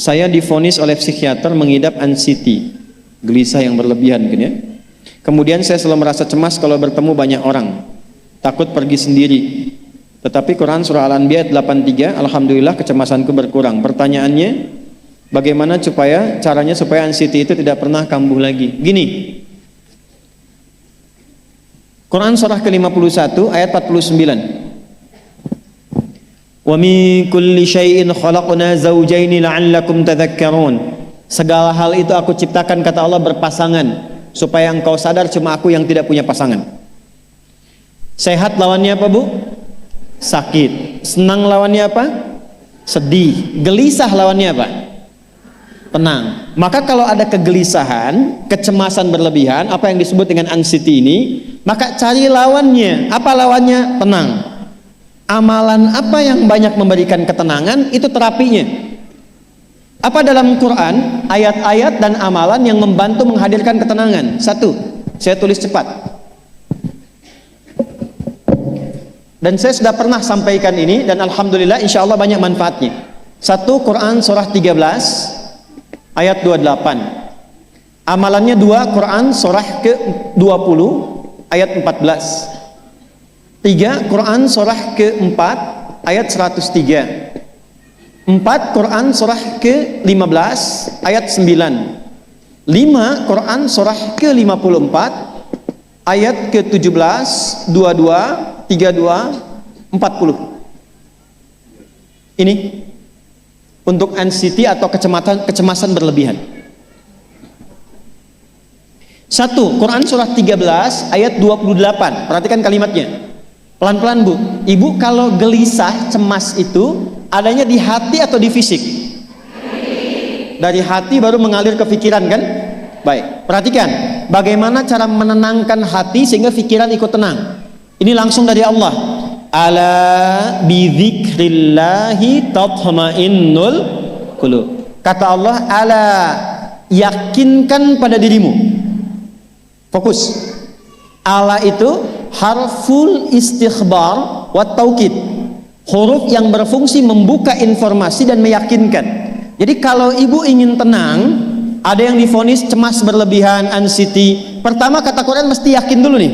Saya divonis oleh psikiater mengidap anxiety, gelisah yang berlebihan mungkin ya. Kemudian saya selalu merasa cemas kalau bertemu banyak orang, takut pergi sendiri. Tetapi Quran surah Al-Anbiya 83, alhamdulillah kecemasanku berkurang. Pertanyaannya, bagaimana caranya supaya anxiety itu tidak pernah kambuh lagi? Gini, Quran surah ke-51 ayat 49. Wa min kulli syai'in khalaqna zawjaini la'allakum tadhakkarun. Segala hal itu aku ciptakan, kata Allah, berpasangan supaya engkau sadar cuma aku yang tidak punya pasangan. Sehat lawannya apa, Bu? Sakit. Senang lawannya apa? Sedih. Gelisah lawannya apa? Tenang. Maka kalau ada kegelisahan, kecemasan berlebihan, apa yang disebut dengan anxiety ini, maka cari lawannya. Apa lawannya? Tenang. Amalan apa yang banyak memberikan ketenangan, itu terapinya. Apa dalam Quran ayat-ayat dan amalan yang membantu menghadirkan ketenangan? Satu, saya tulis cepat. Dan saya sudah pernah sampaikan ini dan alhamdulillah insya Allah banyak manfaatnya. Satu, Quran surah 13 ayat 28. Amalannya dua, Quran surah ke-20 ayat 14. Tiga, Quran surah ke-4 ayat 103. 4, Quran surah ke-15 ayat 9. 5, Quran surah ke-54 ayat ke-17, 22, 32, 40. Ini untuk anxiety atau kecemasan berlebihan. 1, Quran surah 13 ayat 28. Perhatikan kalimatnya. Pelan-pelan, Bu. Ibu kalau gelisah, cemas itu adanya di hati atau di fisik? Dari hati baru mengalir ke pikiran, kan? Baik, perhatikan bagaimana cara menenangkan hati sehingga pikiran ikut tenang. Ini langsung dari Allah. Ala bidzikrillahi tatma'innul qulub. Kata Allah, ala, yakinkan pada dirimu. Fokus. Ala itu harful istikhbar wa taukid, huruf yang berfungsi membuka informasi dan meyakinkan. Jadi kalau ibu ingin tenang, ada yang divonis cemas berlebihan, anxiety, pertama kata Quran mesti yakin dulu nih.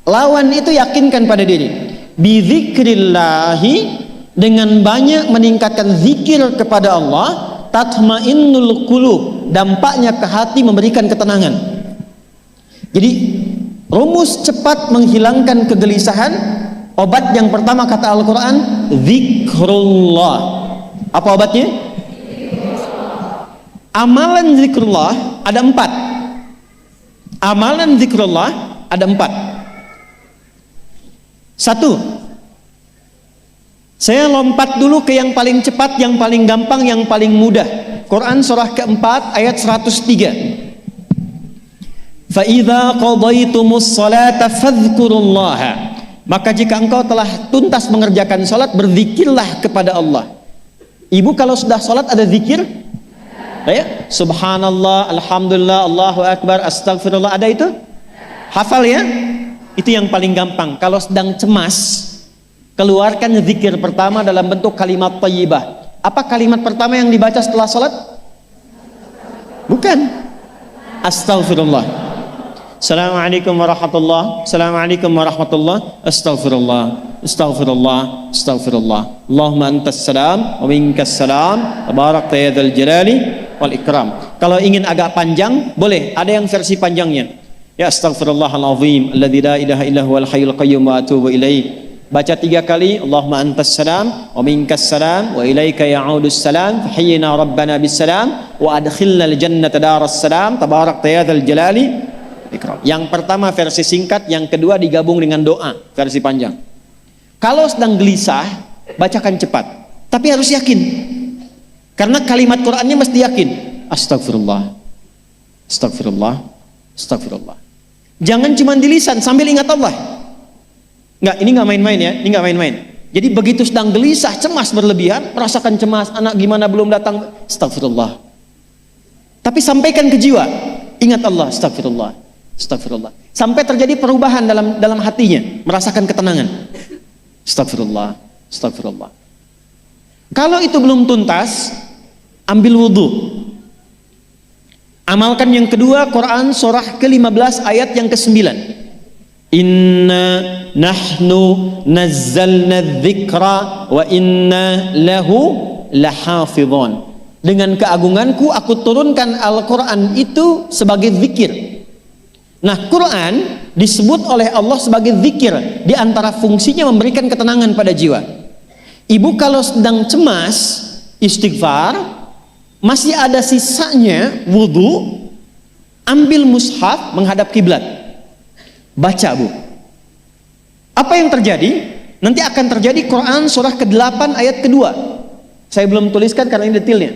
Lawan itu yakinkan pada diri. Bidzikrillahi, dengan banyak meningkatkan zikir kepada Allah, tatmainnul qulub, dampaknya ke hati memberikan ketenangan. Jadi rumus cepat menghilangkan kegelisahan, obat yang pertama kata Al-Quran, zikrullah. Apa obatnya? Amalan zikrullah ada 4. Amalan zikrullah ada 4. 1, saya lompat dulu ke yang paling cepat, yang paling gampang, yang paling mudah. Quran surah ke-4 ayat 103. فَإِذَا قَضَيْتُمُ الصَّلَاةَ فَاذْكُرُوا اللَّهَ. Maka jika engkau telah tuntas mengerjakan salat, berzikirlah kepada Allah. Ibu kalau sudah salat ada zikir? Ya? Subhanallah, alhamdulillah, Allahu akbar, astagfirullah, ada itu? Hafal ya? Itu yang paling gampang. Kalau sedang cemas, keluarkan zikir pertama dalam bentuk kalimat thayyibah. Apa kalimat pertama yang dibaca setelah salat? Bukan. Astagfirullah. Assalamualaikum warahmatullah. Assalamualaikum warahmatullah. Astaghfirullah. Astaghfirullah. Astaghfirullah. Allahumma antas salam wa minkas salam. Tabarakta ya dzal jalali wal ikram. Kalau ingin agak panjang, boleh. Ada yang versi panjangnya. Ya astaghfirullahalazim alladzi la ilaha illa huwal hayyul qayyum wa atubu ilaih. Baca 3 kali. Allahumma antas salam wa minkas salam wa ilaika ya'udus salam. Fahayyina rabbana bis salam wa adkhilna al jannata daras salam. Tabarakta ya dzal jalali. Yang pertama versi singkat, yang kedua digabung dengan doa versi panjang. Kalau sedang gelisah, bacakan cepat, tapi harus yakin, karena kalimat Qurannya mesti yakin. Astagfirullah, astagfirullah, astagfirullah. Jangan cuma di lisan sambil ingat Allah. Enggak, ini nggak main-main ya, ini nggak main-main. Jadi begitu sedang gelisah, cemas berlebihan, merasakan cemas, anak gimana belum datang, astagfirullah. Tapi sampaikan ke jiwa, ingat Allah, astagfirullah. Astagfirullah. Sampai terjadi perubahan dalam hatinya, merasakan ketenangan. Astagfirullah, astagfirullah. Kalau itu belum tuntas, ambil wudhu. Amalkan yang kedua, Quran surah ke-15 ayat yang ke-9. Inna nahnu nazzalna dzikra wa inna lahu lahafidhun. Dengan keagunganku aku turunkan Al-Quran itu sebagai zikir. Nah, Quran disebut oleh Allah sebagai zikir. Di antara fungsinya memberikan ketenangan pada jiwa. Ibu kalau sedang cemas, istighfar, masih ada sisanya wudhu, ambil mushaf menghadap kiblat, baca bu. Apa yang terjadi? Nanti akan terjadi Quran surah ke-8 ayat kedua. Saya belum tuliskan karena ini detailnya.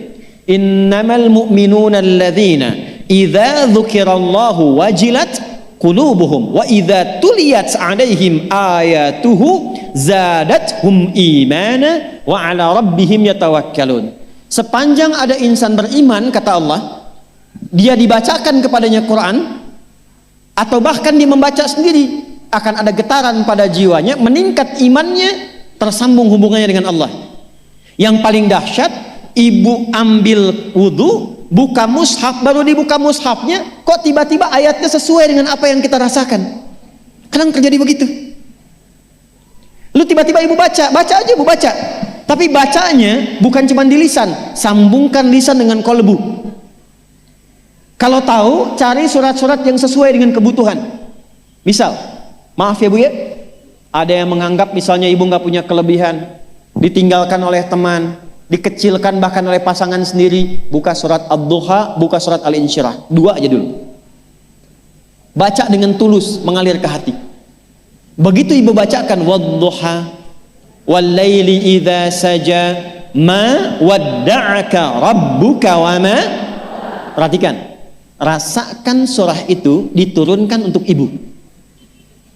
Innamal mu'minuna alladzina idza dzukirallahu wajilat qulubuhum wa idza tuliyat 'alaihim ayatuhu zadathum imana wa 'ala rabbihim yatawakkalun. Sepanjang ada insan beriman, kata Allah, dia dibacakan kepadanya Quran atau bahkan dia membaca sendiri, akan ada getaran pada jiwanya, meningkat imannya, tersambung hubungannya dengan Allah. Yang paling dahsyat, ibu ambil wudhu, buka mushaf, baru dibuka mushafnya, kok tiba-tiba ayatnya sesuai dengan apa yang kita rasakan. Kadang terjadi begitu. Lu tiba-tiba ibu baca aja ibu baca. Tapi bacanya bukan cuma di lisan, sambungkan lisan dengan kolbu. Kalau tahu, cari surat-surat yang sesuai dengan kebutuhan. Misal, maaf ya bu ya, ada yang menganggap misalnya ibu nggak punya kelebihan, ditinggalkan oleh teman, dikecilkan bahkan oleh pasangan sendiri, buka surat Ad-Duha, buka surat Al-Insyirah, 2 aja dulu. Baca dengan tulus, mengalir ke hati. Begitu ibu bacakan Wad-Duha wal-laili idza saja ma wadda'aka rabbuka wa ma. Perhatikan, rasakan surah itu diturunkan untuk ibu.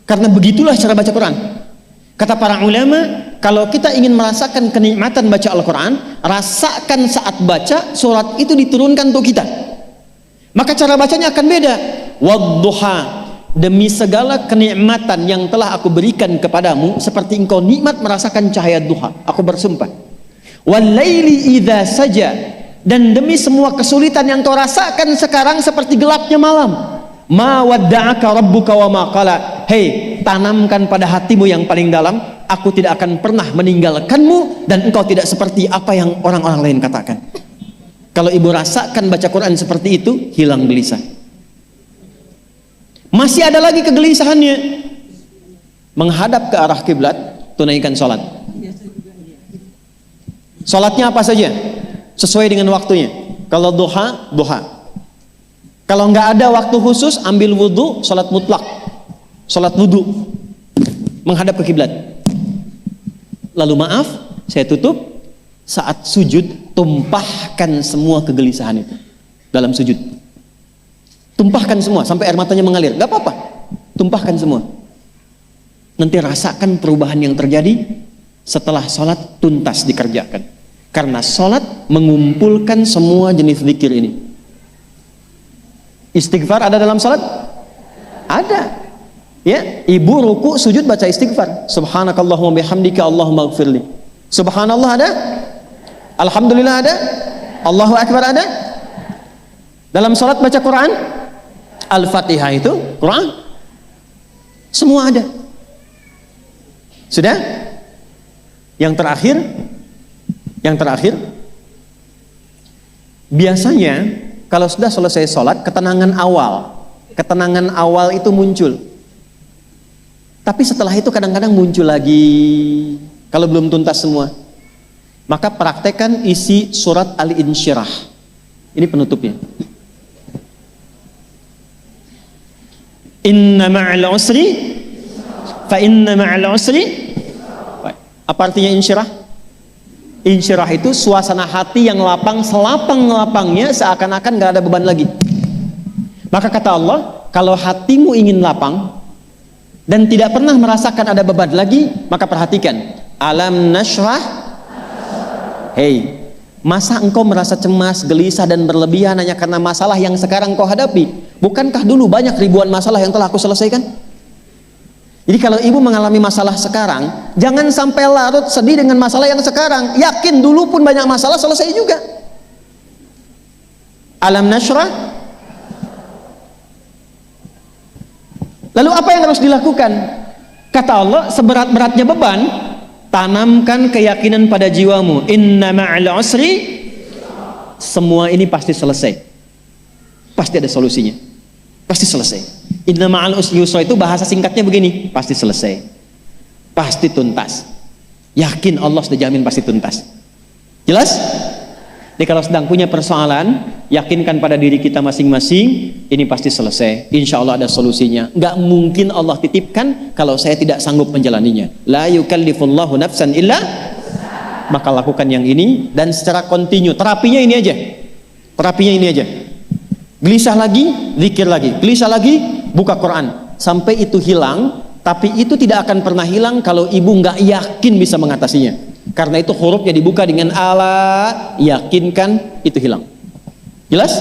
Karena begitulah cara baca Quran. Kata para ulama, kalau kita ingin merasakan kenikmatan baca Al-Quran, rasakan saat baca surat itu diturunkan untuk kita. Maka cara bacanya akan beda. Wadduha, demi segala kenikmatan yang telah aku berikan kepadamu, seperti engkau nikmat merasakan cahaya duha, aku bersumpah. Wal-laili idza saja, dan demi semua kesulitan yang kau rasakan sekarang seperti gelapnya malam. Ma wadda'aka rabbuka wa ma qala. Hei, tanamkan pada hatimu yang paling dalam, aku tidak akan pernah meninggalkanmu dan engkau tidak seperti apa yang orang-orang lain katakan. Kalau ibu rasakan baca Quran seperti itu, hilang gelisah. Masih ada lagi kegelisahannya, menghadap ke arah kiblat, tunaikan sholat. Sholatnya apa saja? Sesuai dengan waktunya. Kalau duha, duha. Kalau nggak ada waktu khusus, ambil wudhu, sholat mutlak, sholat wudhu, menghadap ke kiblat. Lalu maaf, saya tutup, saat sujud, tumpahkan semua kegelisahan itu dalam sujud. Tumpahkan semua, sampai air matanya mengalir, nggak apa-apa, tumpahkan semua. Nanti rasakan perubahan yang terjadi setelah sholat tuntas dikerjakan. Karena sholat mengumpulkan semua jenis zikir ini. Istighfar ada dalam salat? Ada. Ya, ibu ruku sujud baca istighfar. Subhanakallahumma bihamdika Allahumma ighfirli. Subhanallah ada? Alhamdulillah ada? Allahu akbar ada? Dalam salat baca Quran? Al-Fatihah itu Quran. Semua ada. Sudah? Yang terakhir biasanya kalau sudah selesai sholat, ketenangan awal itu muncul. Tapi setelah itu kadang-kadang muncul lagi, kalau belum tuntas semua. Maka praktekkan isi surat Al-Insyirah. Ini penutupnya. Inna ma'al usri fa inna ma'al usri. Apa artinya insyirah? Insyirah itu suasana hati yang lapang, selapang-lapangnya seakan-akan gak ada beban lagi. Maka kata Allah, kalau hatimu ingin lapang dan tidak pernah merasakan ada beban lagi, maka perhatikan, alam nashrah. Hei, masa engkau merasa cemas, gelisah dan berlebihan hanya karena masalah yang sekarang kau hadapi? Bukankah dulu banyak ribuan masalah yang telah aku selesaikan? Jadi kalau ibu mengalami masalah sekarang, jangan sampai larut sedih dengan masalah yang sekarang. Yakin dulu pun banyak masalah selesai juga. Alam nashrah. Lalu apa yang harus dilakukan? Kata Allah, seberat-beratnya beban, tanamkan keyakinan pada jiwamu. Inna ma'al usri, semua ini pasti selesai. Pasti ada solusinya. Pasti selesai. Inna ma'al usri yusra itu bahasa singkatnya begini, pasti selesai. Pasti tuntas. Yakin Allah sudah jamin pasti tuntas. Jelas? Jadi kalau sedang punya persoalan, yakinkan pada diri kita masing-masing, ini pasti selesai. Insya Allah ada solusinya. Nggak mungkin Allah titipkan kalau saya tidak sanggup menjalaninya. La yukallifullahu nafsan illa, maka lakukan yang ini dan secara kontinu. Terapinya ini aja. Terapinya ini aja. Gelisah lagi, zikir lagi. Gelisah lagi, buka Quran. Sampai itu hilang, tapi itu tidak akan pernah hilang kalau ibu nggak yakin bisa mengatasinya. Karena itu hurufnya dibuka dengan ala, yakinkan, itu hilang. Jelas?